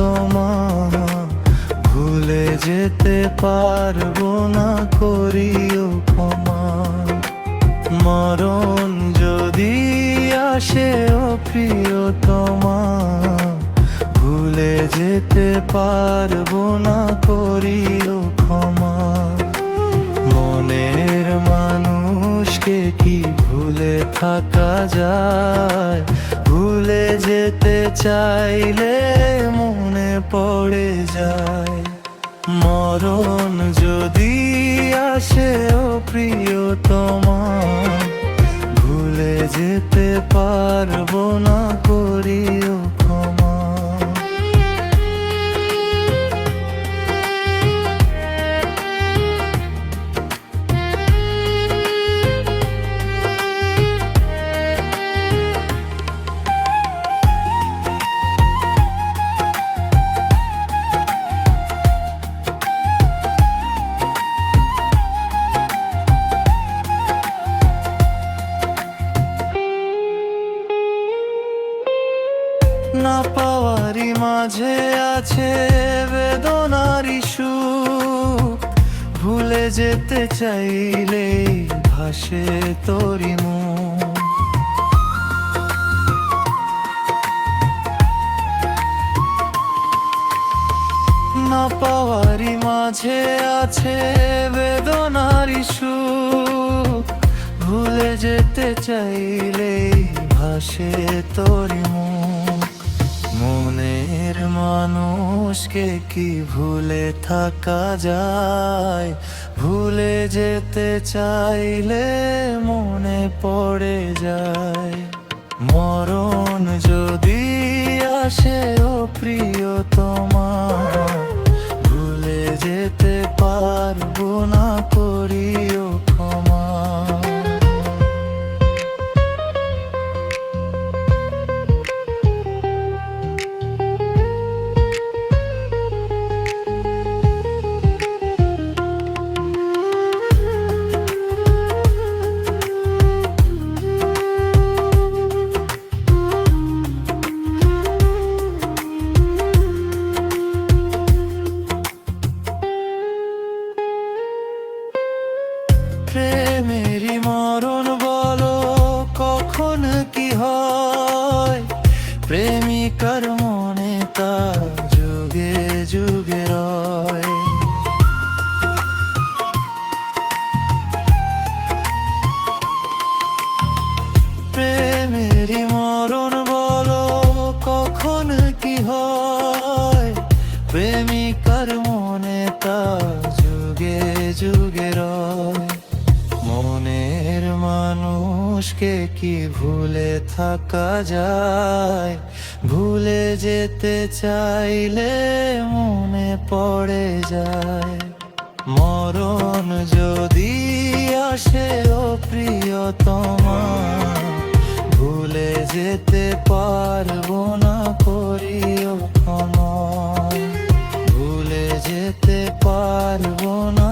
তোমার ভুলে যেতে পারবো না, করিও ক্ষমা। মরণ যদি আসে ও প্রিয় তোমার ভুলে যেতে পারবো না, করিও ক্ষমা। মনের মানুষকে কি ভুলে থাকা যায়? ভুলে যেতে চাইলে মনে পড়ে যায়। মরণ যদি আসে ও প্রিয় তোমার ভুলে যেতে পারবো না, করিও ক্ষমা। না পাওয়ারই মাঝে আছে বেদনারই সুখ, ভুলে যেতে চাইলে ভাসে তোরি মুখ। না পাওয়ারই মাঝে আছে বেদনারই সুখ, ভুলে যেতে চাইলে ভাসে তোরি মুখ। মনের মানুষকে কি ভুলে থাকা যায়? ভুলে যেতে চাইলে মনে পড়ে যায়। মরণ যদি আসে ও প্রিয় তোমার ভুলে যেতে পারবো না, করিও ক্ষমা। প্রেমেরই মরণ বলো কখন কি হয়? প্রেমিকার মনে তা যুগে যুগে রয়। প্রেমেরই মরণ বলো কখন কি হয়? প্রেমিকার মনে তা যুগে যুগে রয়। মনের মানুষকে কি ভুলে থাকা যায়? ভুলে যেতে চাইলে মনে পড়ে যায়। মরণ যদি আসে ও প্রিয় তোমার ভুলে যেতে পারবো না, করিও ক্ষমা। ভুলে যেতে পারবো না,